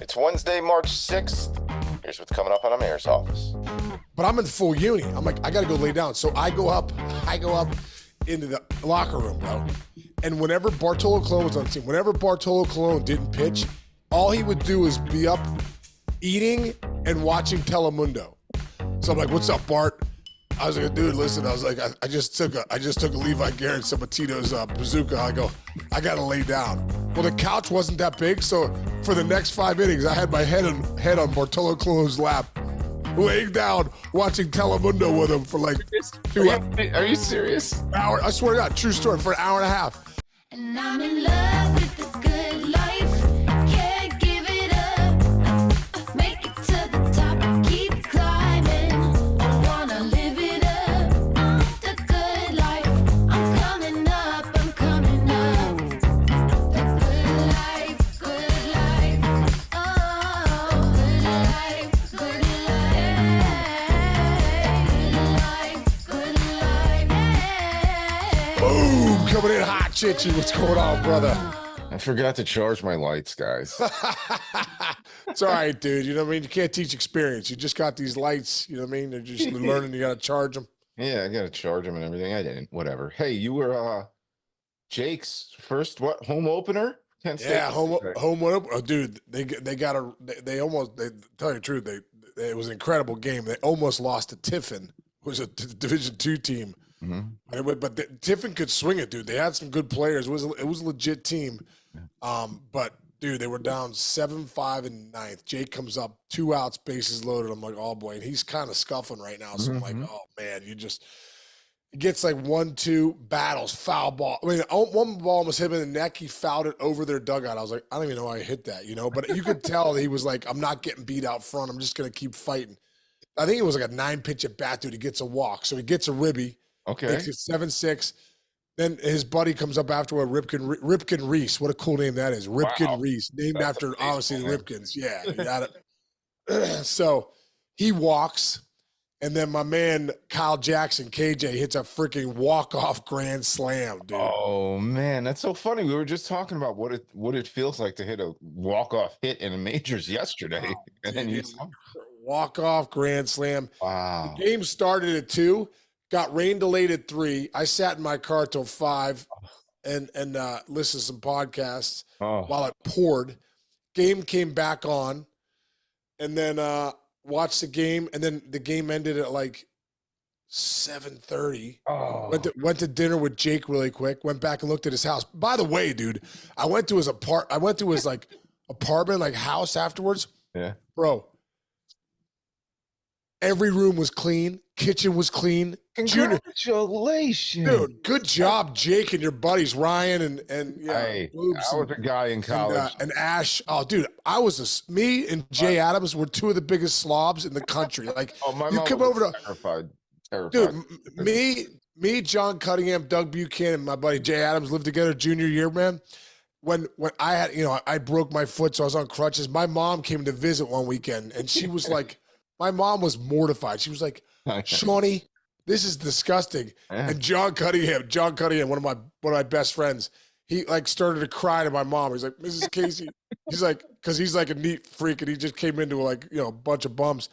It's Wednesday, March 6th. Here's what's coming up on our mayor's office. But I'm in full uni. I'm like, I got to go lay down. So I go up into the locker room, bro. And whenever Bartolo Colon was on the team, whenever Bartolo Colon didn't pitch, all he would do is be up eating and watching Telamundo. So I'm like, what's up, Bart? I was like, dude, listen, I was like, I just took a Levi Garrett Sabatino's bazooka. I go, I got to lay down. Well, the couch wasn't that big, so for the next 5 innings, I had my head on Bartolo Colon's lap, laying down, watching Telemundo with him for like 2 hours. Are you serious? Hour, I swear to God, true story, for an hour and a half. And I'm in love with the good life. Can't give it up. Make it to the top. Keep climbing. I wanna live it up. The good life. I'm coming up. I'm coming up. The good life. Good life. Oh, good life. Good life. Good life. Boom, coming in hot, Chichi. What's going on, brother? I forgot to charge my lights, guys. It's all right, dude. You know what I mean? You can't teach experience. You just got these lights. You know what I mean? They're just learning. You got to charge them. Yeah, I got to charge them and everything. I didn't. Whatever. Hey, you were Jake's first home opener? Kent State Yeah, home yesterday. oh, dude. They almost tell you the truth. It was an incredible game. They almost lost to Tiffin, who was a Division II team. Mhm. But Tiffin could swing it, dude. They had some good players. It was a legit team. But dude, they were down 7-5 in ninth. Jake comes up, 2 outs, bases loaded. I'm like, oh boy, and he's kind of scuffling right now. So I'm like, oh man, it gets like 1-2 battles, foul ball. I mean, one ball almost hit him in the neck. He fouled it over their dugout. I was like, I don't even know why I hit that, But you could tell he was like, I'm not getting beat out front. I'm just gonna keep fighting. I think it was like a 9-pitch at bat, dude. He gets a walk, so he gets a ribby. Okay. Makes it 7-6. Then his buddy comes up afterward, Ripken Reese. What a cool name that is. Ripken Wow. Reese, named That's after a obviously the baseball Ripkins. Yeah, you got it. So he walks, and then my man Kyle Jackson, KJ, hits a freaking walk-off grand slam, dude. Oh man, that's so funny. We were just talking about what it feels like to hit a walk-off hit in the majors yesterday. And then you Walk-off grand slam. wow. The game started at 2, got rain delayed at 3. I sat in my car till 5 and listened to some podcasts Oh. while it poured. Game came back on, and then watched the game, and then the game ended at like 7:30. Oh. Went to dinner with Jake really quick. Went back and looked at his house. By the way, dude, I went to his like apartment, like house afterwards. Yeah. Bro, every room was clean. Kitchen was clean. Junior, Congratulations. dude, good job, Jake and your buddies, Ryan and yeah, Hey, Boobs I was a guy in college. and Ash. Oh, dude, me and Jay Adams were 2 of the biggest slobs in the country. Like, Oh, my you mom come was over to, terrified. dude, me, John Cunningham, Doug Buchanan, and my buddy Jay Adams lived together junior year, man. When I had, I broke my foot, so I was on crutches. My mom came to visit one weekend, and she was like, my mom was mortified. She was like, Shawnee, this is disgusting. Yeah. And John Cunningham, one of my best friends, he like started to cry to my mom. He's like, Mrs. Casey, he's like, because he's like a neat freak, and he just came into like a bunch of bums.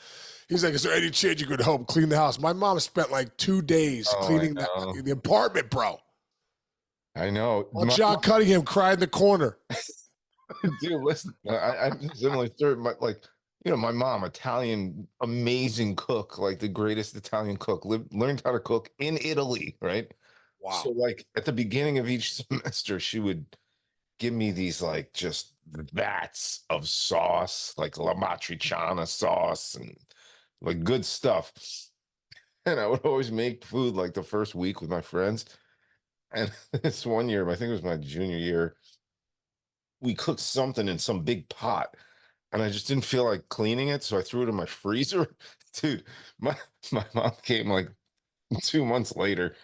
He's like, is there any chance you could help clean the house? My mom spent like 2 days cleaning the apartment, bro. I know. While John Cunningham cried in the corner. Dude, listen, I'm similar story. My mom, Italian, amazing cook, like the greatest Italian cook, learned how to cook in Italy, right? Wow. So like at the beginning of each semester, she would give me these like just vats of sauce, like La Matriciana sauce and like good stuff. And I would always make food like the first week with my friends. And this one year, I think it was my junior year, we cooked something in some big pot. And I just didn't feel like cleaning it, so I threw it in my freezer. Dude, my mom came like 2 months later.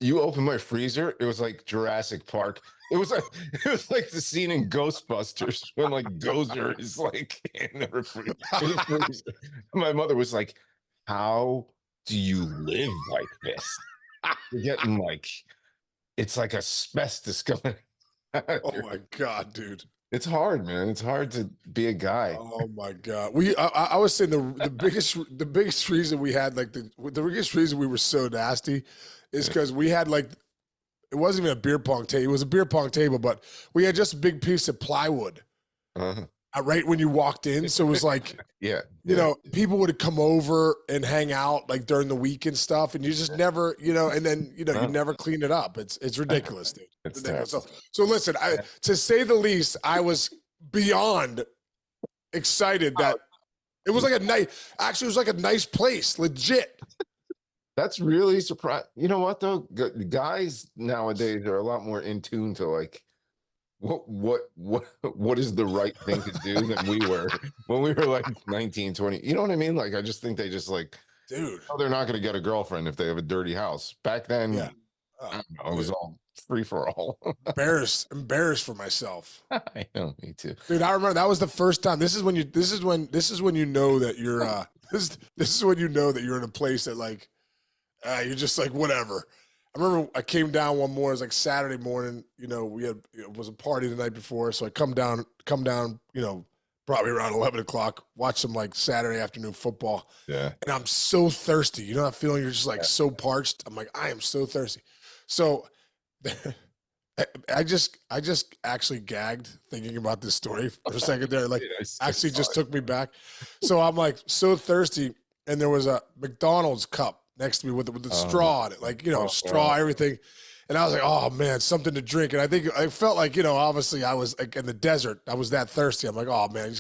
You open my freezer, it was like Jurassic Park. It was like the scene in Ghostbusters when like Gozer is like in the freezer. My mother was like, "How do you live like this? You're getting like it's like asbestos coming." Oh my God, dude. It's hard, man. It's hard to be a guy. Oh my God. I was saying the biggest reason we had like the biggest reason we were so nasty is because we had like it wasn't even a beer pong table. It was a beer pong table, but we had just a big piece of plywood Uh, right when you walked in. So it was like, yeah, you yeah. know, people would come over and hang out like during the week and stuff, and you just never, and then you Uh, never clean it up. It's ridiculous, dude. it's Ridiculous. terrible. So listen, to say the least, I was beyond excited that it was like a nice. Actually, it was like a nice place, legit. That's really surprising. You know what though? Guys nowadays are a lot more in tune to like what is the right thing to do than we were when we were like 19, 20. You know what I mean? Like I just think they just like, Dude. oh, they're not going to get a girlfriend if they have a dirty house. Back then, Yeah. I don't know, it was all free for all. Embarrassed for myself. I know, me too. Dude, I remember that was the first time. This is when you know that you're this is when you know that you're in a place that like you're just like whatever. I remember I came down one morning, it was like Saturday morning, we had it was a party the night before, so I come down, probably around 11 o'clock, watch some like Saturday afternoon football. Yeah. And I'm so thirsty. You know that feeling you're just like so parched? I'm like, I am so thirsty. So I just actually gagged thinking about this story for a second there. Like actually just took me back. So I'm like so thirsty, and there was a McDonald's cup next to me with the straw in it, like straw, everything. And I was like, oh man, something to drink. And I felt like, obviously I was like in the desert. I was that thirsty. I'm like, oh man,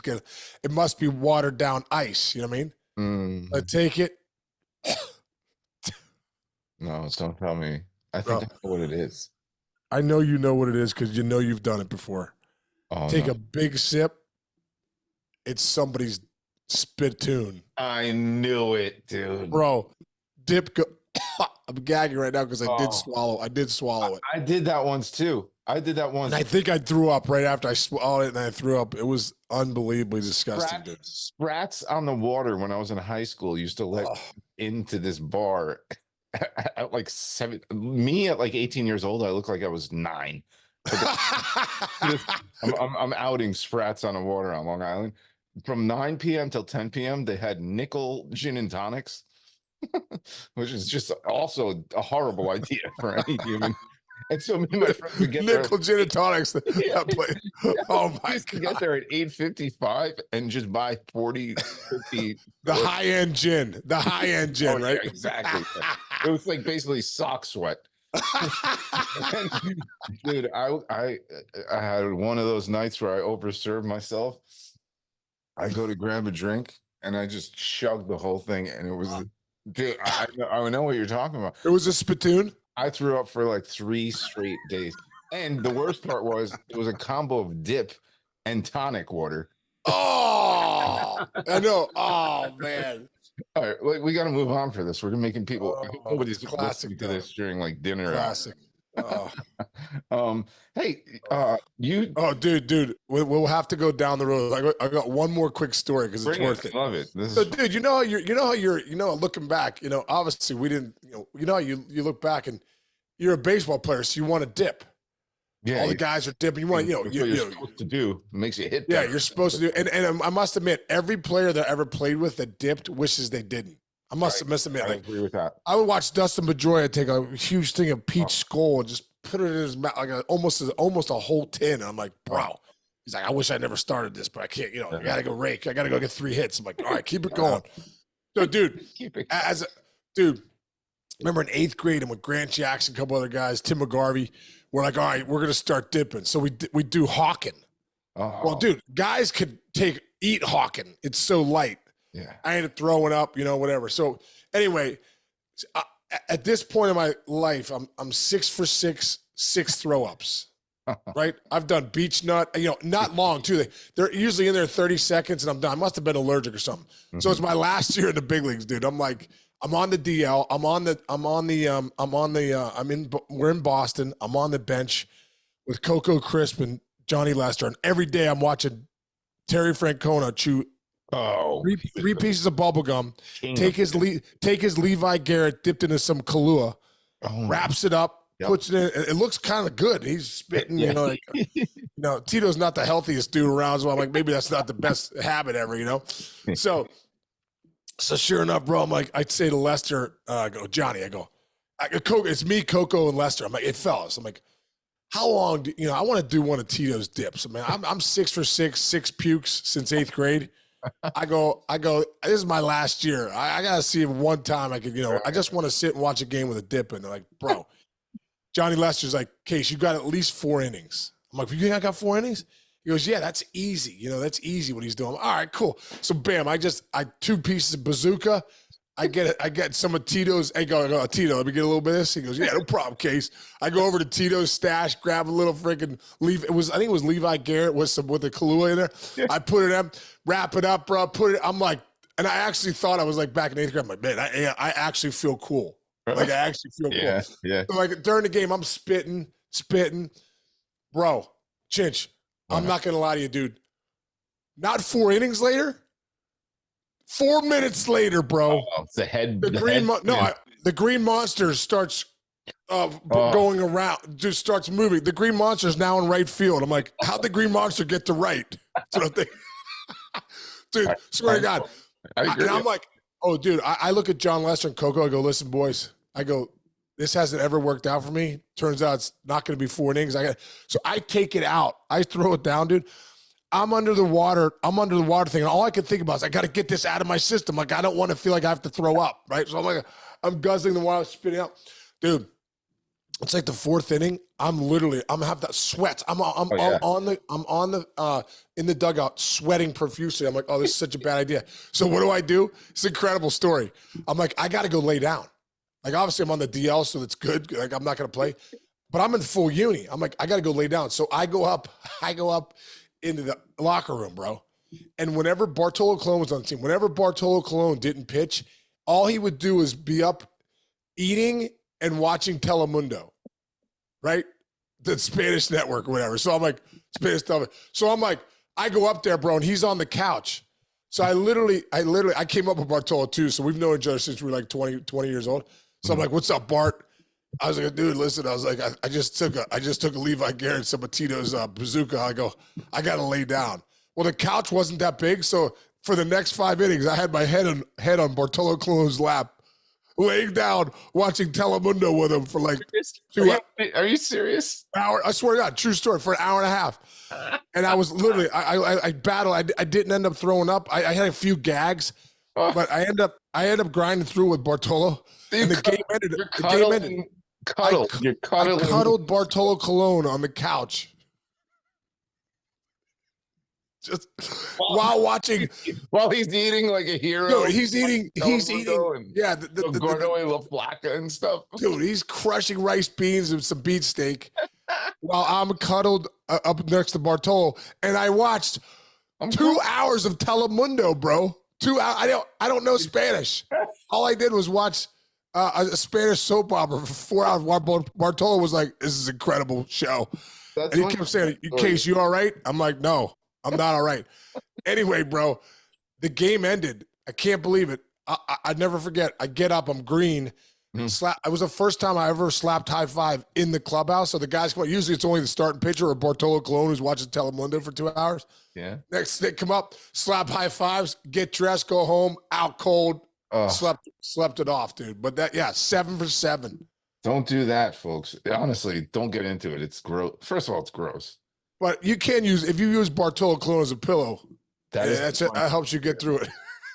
it must be watered down ice. You know what I mean? I take it. No, don't tell me. I think I know what it is. I know you know what it is because you've done it before. Oh, Take no. a big sip. It's somebody's spittoon. I knew it, dude. Bro, I'm gagging right now because I did swallow. I did swallow it. I did that once too. I did that once. And I think I threw up right after I swallowed it, and I threw up. It was unbelievably disgusting, dude. Sprats on the water when I was in high school used to let into this bar at like 7. Me at like 18 years old, I looked like I was 9. I'm outing Sprats on the water on Long Island. From 9 p.m. till 10 p.m., they had nickel gin and tonics, which is just also a horrible idea for any human. And so me and my friends would get nickel gin and tonics. Oh my God! God. Get there at 8:55 and just buy 40, 50. The high end gin, right? Yeah, exactly. It was like basically sock sweat. Dude, I had one of those nights where I overserved myself. I go to grab a drink and I just chugged the whole thing, and it was, dude, I know what you're talking about. It was a spittoon. I threw up for like 3 straight days, and the worst part was it was a combo of dip and tonic water. Oh, I know. Oh man. All right, we got to move on for this. We're making people. Nobody's classic listening to this during like dinner. Classic. Hey, you. Oh, dude, we'll have to go down the road. I got one more quick story because it's worth it. Love it. So, dude, looking back, obviously we didn't, how you look back and you're a baseball player, so you want to dip. Yeah, all the guys are dipping. You want, you're supposed to do makes you hit. Yeah, you're supposed to do. And I must admit, every player that I ever played with that dipped wishes they didn't. I must admit, I agree with that. I would watch Dustin Pedroia take a huge thing of peach skull and just put it in his mouth like almost a whole tin. And I'm like, bro. He's like, I wish I never started this, but I can't. I gotta go rake. I gotta go get 3 hits. I'm like, all right, keep it going. So, dude, remember in 8th grade, and with Grant Jackson, a couple other guys, Tim McGarvey, we're like, all right, we're gonna start dipping. So we do hawking. Well, dude, guys could eat hawking. It's so light. Yeah, I ended up throwing up, whatever. So anyway, at this point in my life, I'm 6 for 6 throw ups. Right? I've done beach nut, not long too. They're usually in there 30 seconds and I'm done. I must have been allergic or something. Mm-hmm. So it's my last year in the big leagues, dude. I'm like, I'm on the DL. We're in Boston. I'm on the bench with Coco Crisp and Johnny Lester. And every day I'm watching Terry Francona chew three pieces of bubble gum, take his Levi Garrett dipped into some Kahlua, wraps it up, puts it in. It looks kind of good. He's spitting, Tito's not the healthiest dude around, so I'm like, maybe that's not the best habit ever. So sure enough, bro, I'm like, I'd say to Lester, I go, Johnny, it's me, Coco, and Lester. I'm like, hey, fellas, I'm like, how long I want to do one of Tito's dips. I mean, I'm 6 for 6 pukes since 8th grade. I go, this is my last year. I got to see if one time I could, I just want to sit and watch a game with a dip. And they're like, bro, Johnny Lester's like, Case, you got at least 4 innings. I'm like, you think I got 4 innings? He goes, yeah, that's easy. That's easy what he's doing. All right, cool. So bam, I 2 pieces of bazooka. I get some of Tito's. I go, Tito, let me get a little bit of this. He goes, yeah, no problem, Case. I go over to Tito's stash, grab a little freaking leaf. I think it was Levi Garrett with the Kahlua in there. Yeah. I put it in, wrap it up, bro. I'm like, and I actually thought I was like back in 8th grade. I'm like, man, I actually feel cool. Like I actually feel cool. Yeah. So like during the game, I'm spitting, bro. Chinch, I'm not gonna lie to you, dude. Not 4 innings later. 4 minutes later, bro. Oh, it's the Green Monster starts going around, just starts moving. The Green Monster's now in right field. I'm like, how'd the Green Monster get to right? That's what I'm thinking. Dude, swear to God. And I'm like, oh, dude, I look at John Lester and Coco. I go, listen, boys. I go, this hasn't ever worked out for me. Turns out it's not going to be 4 innings. So I take it out. I throw it down, dude. I'm under the water thing. And all I can think about is I got to get this out of my system. Like, I don't want to feel like I have to throw up, right? So I'm guzzling the water, spitting out. Dude, it's like the 4th inning. I'm have that sweat. I'm in the dugout sweating profusely. I'm like, oh, this is such a bad idea. So what do? It's an incredible story. I'm like, I got to go lay down. Like, obviously I'm on the DL, so that's good. Like, I'm not going to play, but I'm in full uni. I'm like, I got to go lay down. So I go up into the locker room, bro. And whenever Bartolo Colon was on the team, whenever Bartolo Colon didn't pitch, all he would do is be up eating and watching Telemundo, right? The Spanish network or whatever. So I'm like, Spanish television. So I'm like, I go up there, bro, and he's on the couch. So I came up with Bartolo too. So we've known each other since we were like 20 years old. So I'm like, what's up, Bart? I was like, dude, listen, I was like, I just took a Levi Garrett, some of Tito's bazooka. I go, I got to lay down. Well, the couch wasn't that big. So for the next 5 innings, I had my head on Bartolo Colon's lap, laying down, watching Telemundo with him for like 2 hours. Are you serious? Hour, I swear to God, true story, for an hour and a half. And I was literally, I battled. I didn't end up throwing up. I had a few gags, but I end up grinding through with Bartolo. And the game ended. You're cuddling. I cuddled Bartolo Colon on the couch. Just while watching. While he's eating like a hero. No, he's eating. Yeah. The Gordo La Flaca and stuff. Dude, he's crushing rice beans and some beefsteak while I'm cuddled up next to Bartolo. And I watched 2 hours of Telemundo, bro. 2 hours. I don't know Spanish. All I did was watch a Spanish soap opera for 4 hours while Bartolo was like, this is an incredible show. And he kept saying, in case you all right? I'm like, no, I'm not all right. Anyway, bro, the game ended. I can't believe it. I'd never forget. I get up, I'm green. It was the first time I ever slapped high five in the clubhouse. So the guys come up. Usually it's only the starting pitcher or Bartolo Colon who's watching Telemundo for 2 hours. Yeah. Next they come up, slap high fives, get dressed, go home, out cold. Slept it off, dude. But 7 for 7. Don't do that, folks. Honestly, don't get into it. It's gross. First of all, it's gross. But you can if you use Bartolo Colon as a pillow, that helps you get through it.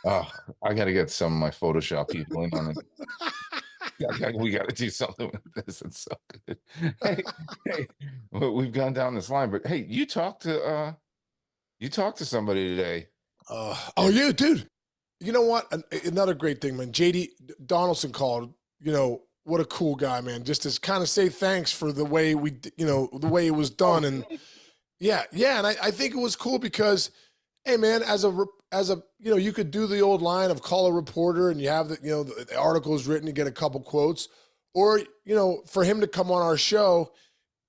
Oh, I got to get some of my Photoshop people in on it. We got to do something with this. It's so good. Hey, we've gone down this line, but hey, you talked to somebody today. Yeah, dude. You know what? Another great thing, man. JD Donaldson called. What a cool guy, man. Just to kind of say thanks for the way the way it was done, and and I think it was cool because, hey, man, as a you could do the old line of call a reporter and you have the article is written to get a couple quotes, or for him to come on our show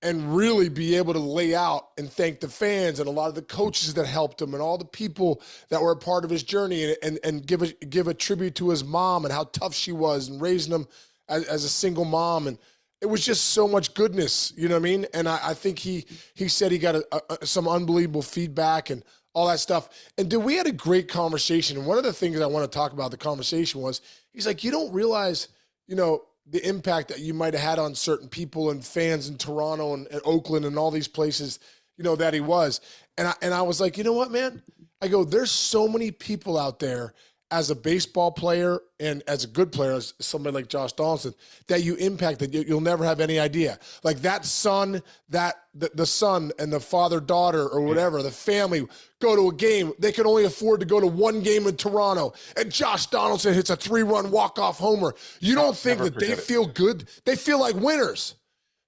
and really be able to lay out and thank the fans and a lot of the coaches that helped him and all the people that were a part of his journey and give a tribute to his mom and how tough she was and raising him as a single mom. And it was just so much goodness, you know what I mean? And I think he said he got some unbelievable feedback and all that stuff. And dude, we had a great conversation. And one of the things I want to talk about the conversation was, he's like, you don't realize, you know, the impact that you might have had on certain people and fans in Toronto and Oakland and all these places, you know, that he was. And I was like, you know what, man? I go, there's so many people out there as a baseball player and as a good player, as somebody like Josh Donaldson, that you impacted, you'll never have any idea. Like that son, the son and the father-daughter or whatever, the family go to a game. They can only afford to go to one game in Toronto, and Josh Donaldson hits a 3-run walk-off homer. You don't think that they feel good? They feel like winners.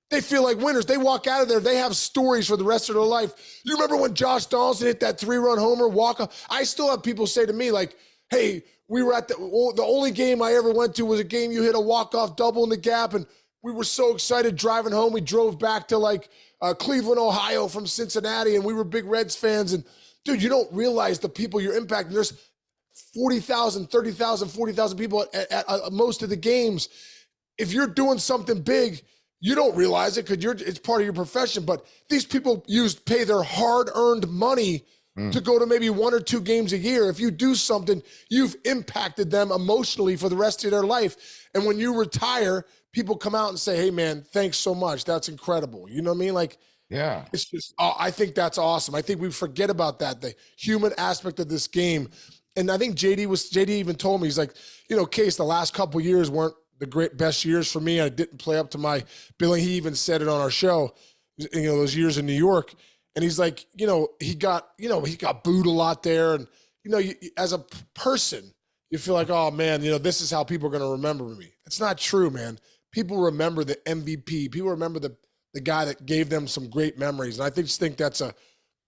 They feel like winners. They walk out of there. They have stories for the rest of their life. You remember when Josh Donaldson hit that 3-run homer walk-off? I still have people say to me like, hey, we were at the only game I ever went to was a game you hit a walk-off double in the gap, and we were so excited driving home. We drove back to like Cleveland, Ohio from Cincinnati, and we were big Reds fans. And dude, you don't realize the people you're impacting. There's 40,000, 30,000, 40,000 people at most of the games. If you're doing something big, you don't realize it because it's part of your profession. But these people pay their hard-earned money to go to maybe 1 or 2 games a year. If you do something, you've impacted them emotionally for the rest of their life. And when you retire, people come out and say, hey, man, thanks so much. That's incredible. You know what I mean? Like, Yeah. it's just, I think that's awesome. I think we forget about that, the human aspect of this game. And I think JD even told me, he's like, you know, Case, the last couple of years weren't the best years for me. I didn't play up to my billing. He even said it on our show, you know, those years in New York. And he's like, he got booed a lot there. And, as a person, you feel like, oh man, this is how people are going to remember me. It's not true, man. People remember the MVP. People remember the guy that gave them some great memories. And I just think that's a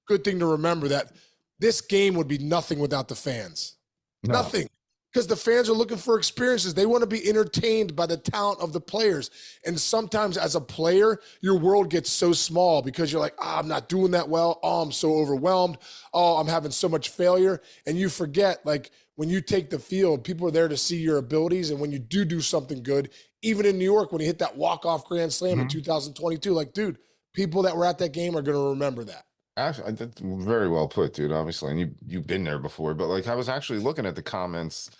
good thing to remember, that this game would be nothing without the fans. No. Nothing. Because the fans are looking for experiences. They want to be entertained by the talent of the players. And sometimes as a player, your world gets so small because you're like, I'm not doing that well. Oh, I'm so overwhelmed. Oh, I'm having so much failure. And you forget, like, when you take the field, people are there to see your abilities. And when you do something good, even in New York, when you hit that walk-off grand slam in 2022, like, dude, people that were at that game are going to remember that. Actually, that's very well put, dude. Obviously, and you've been there before, but like I was actually looking at the comments,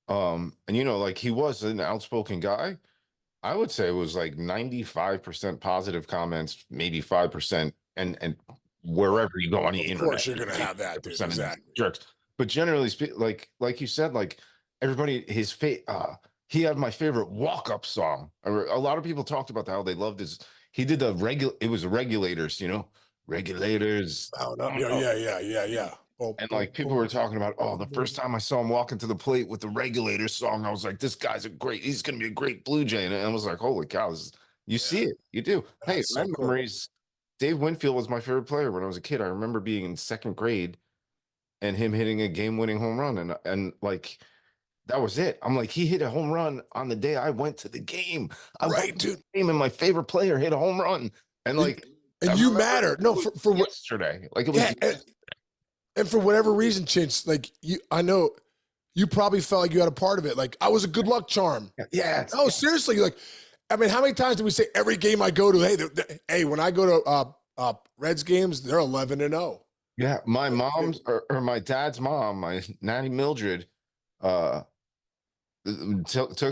and like he was an outspoken guy. I would say it was like 95% positive comments, maybe 5%, and wherever you go on the internet, Of course, you're gonna have that, dude. Exactly. Jerks. But generally speaking, like you said, like everybody, he had my favorite walk-up song. A lot of people talked about how they loved his. He did it was Regulators, Regulators. Oh no! Yeah. And like people were talking about, the first time I saw him walk into the plate with the Regulators song, I was like, this guy's he's going to be a great Blue Jay. And I was like, holy cow, you see it, you do. Hey, my memories, Dave Winfield was my favorite player when I was a kid. I remember being in 2nd grade and him hitting a game-winning home run. And like, that was it. I'm like, he hit a home run on the day I went to the game. Dude. And my favorite player hit a home run. And like, and you matter. No, for yesterday. Like it was and for whatever reason, Chinch, like I know you probably felt like you had a part of it. Like I was a good luck charm. Yeah. No, seriously. Like, I mean, how many times do we say every game I go to, hey, when I go to Reds games, they're 11-0. Yeah. My mom's or my dad's mom, my Nanny Mildred, took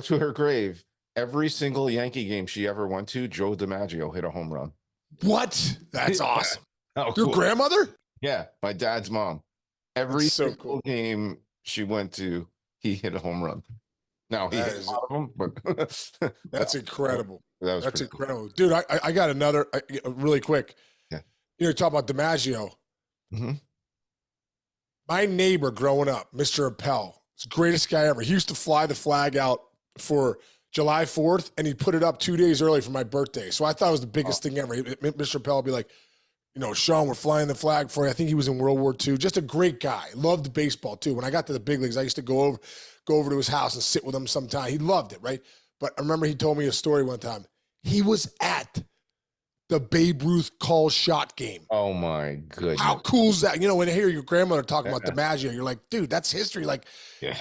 to her grave every single Yankee game she ever went to. Joe DiMaggio hit a home run. What? That's awesome. Oh, Your cool. grandmother? Yeah, my dad's mom. Every so single cool. game she went to, he hit a home run. Now he hit a lot of them, but that's incredible. That's cool. incredible, dude. I got another really quick. Yeah, you're talking about DiMaggio. Mm-hmm. My neighbor growing up, Mr. Appel, he's the greatest guy ever. He used to fly the flag out for July 4th, and he put it up 2 days early for my birthday. So I thought it was the biggest thing ever. Mr. Appel would be like, Sean, we're flying the flag for you. I think he was in World War II. Just a great guy. Loved baseball too. When I got to the big leagues, I used to go over to his house and sit with him sometime. He loved it, right? But I remember he told me a story one time. He was at the Babe Ruth call shot game. Oh my goodness. How cool is that? When I hear your grandmother talking about DiMaggio, you're like, dude, that's history. Like,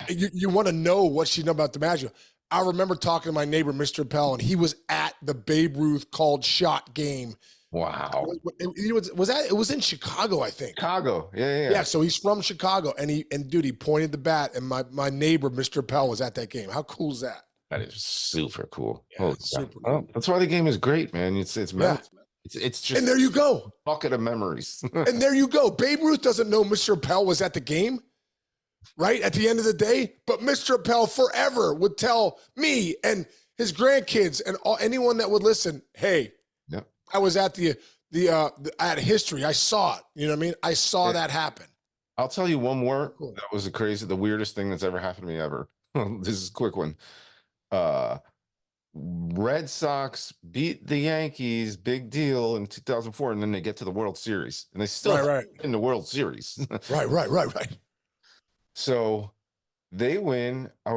you want to know what she know about DiMaggio. I remember talking to my neighbor, Mr. Pell, and he was at the Babe Ruth called shot game. Wow. It was in Chicago, I think. Chicago. Yeah. Yeah, so he's from Chicago, and dude, he pointed the bat, and my neighbor, Mr. Pell, was at that game. How cool is that? That is super cool. Yeah, Oh, it's super oh, that's why the game is great, man. It's just And there you go. a bucket of memories. And there you go. Babe Ruth doesn't know Mr. Pell was at the game, right? At the end of the day, but Mr. Pell forever would tell me and his grandkids and anyone that would listen, hey, Yep. I was at at history. I saw it. You know what I mean? I saw that happen. I'll tell you one more. Cool. That was the weirdest thing that's ever happened to me ever. This is a quick one. Red Sox beat the Yankees, big deal in 2004, and then they get to the World Series, and they still in the World Series. Right. So they win. I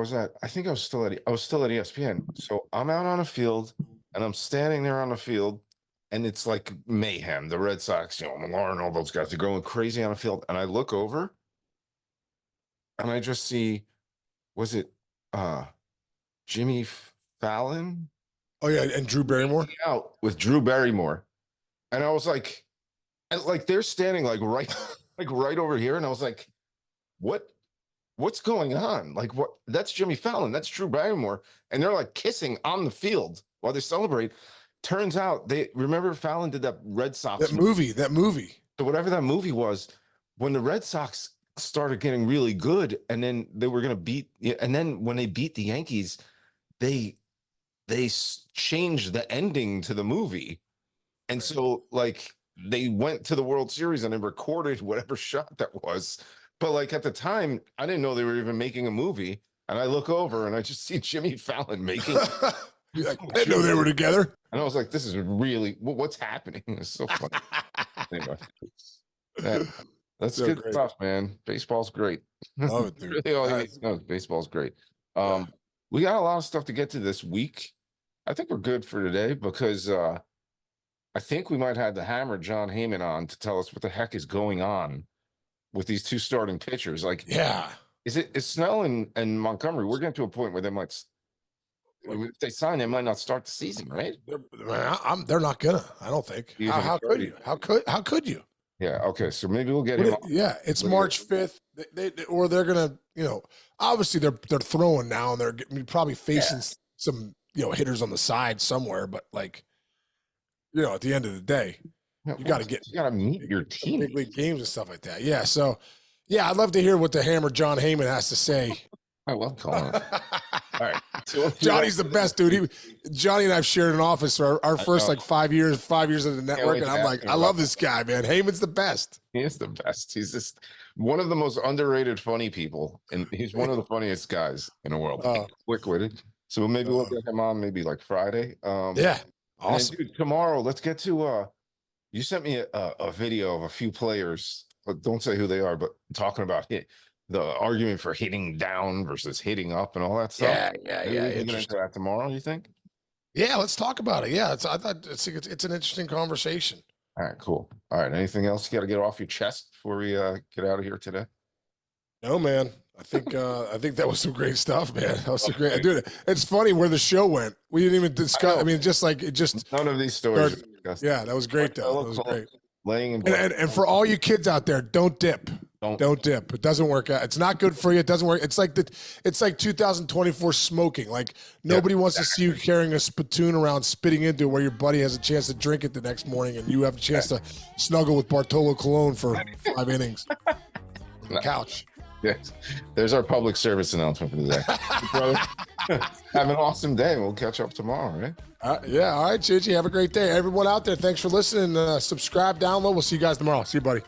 think I was still at ESPN. So I'm out on a field, and I'm standing there on the field, and it's like mayhem. The Red Sox, Millar and all those guys are going crazy on the field, and I look over, and I just see, was it Jimmy Fallon? Oh yeah, and Drew Barrymore out with Drew Barrymore, and I was like, they're standing like right over here, and I was like, what's going on? Like, what? That's Jimmy Fallon, that's Drew Barrymore, and they're like kissing on the field while they celebrate. Turns out they remember Fallon did that Red Sox movie. So whatever that movie was, when the Red Sox started getting really good, and then they were going to beat, and then when they beat the Yankees, they changed the ending to the movie. And so like they went to the World Series and they recorded whatever shot that was. But like at the time, I didn't know they were even making a movie. And I look over and I just see Jimmy Fallon making You're like, I didn't know they were together. And I was like, this is really what's happening. It's so funny. Anyway, that's So good great. stuff, man. Baseball's great. Love it, dude. Really all you need to know is baseball's great. We got a lot of stuff to get to this week. I think we're good for today because I think we might have the hammer John Heyman on to tell us what the heck is going on with these two starting pitchers. Like, Yeah. is Snell and Montgomery? We're getting to a point where they might, if they sign, they might not start the season, right? They're not gonna. I don't think. You think How it's could already- you? How could you? Yeah. Okay. So maybe we'll get him. Yeah, it's What do you- March 5th. Or they're gonna, obviously they're throwing now and they're probably facing some hitters on the side somewhere. But like, at the end of the day, you got to meet your team. big league games and stuff like that. Yeah. So, yeah, I'd love to hear what the hammer John Heyman has to say. I love calling. All right. So Johnny's the best, dude. Johnny and I've shared an office for our first like 5 years of the network, and I'm like, I love this guy, man. Heyman's the best. He is the best. He's just one of the most underrated funny people, and he's one of the funniest guys in the world. Quick-witted. So maybe we'll get him on maybe like Friday. Yeah, awesome. Dude, tomorrow, let's get to. You sent me a video of a few players, but don't say who they are, but talking about the argument for hitting down versus hitting up and all that stuff. Yeah. Maybe we can get into that tomorrow. You think? Yeah, let's talk about it. Yeah, I thought it's an interesting conversation. All right, cool. All right, anything else you got to get off your chest before we get out of here today? No, man. I think that was some great stuff, man. That was some great. Dude, it's funny where the show went. We didn't even discuss. I mean, None of these stories. Yeah, that was great though. That was great. Laying in And for all you kids out there, don't dip. Don't dip. It doesn't work out. It's not good for you. It doesn't work. It's like 2024 smoking. Like nobody wants to see you carrying a spittoon around, spitting into it, where your buddy has a chance to drink it the next morning, and you have a chance to snuggle with Bartolo Colon for 5 innings on the couch. Yes. There's our public service announcement for today. Brother, have an awesome day. We'll catch up tomorrow, right? Yeah. All right, Gigi. Have a great day. Everyone out there, thanks for listening. Subscribe, download. We'll see you guys tomorrow. See you, buddy.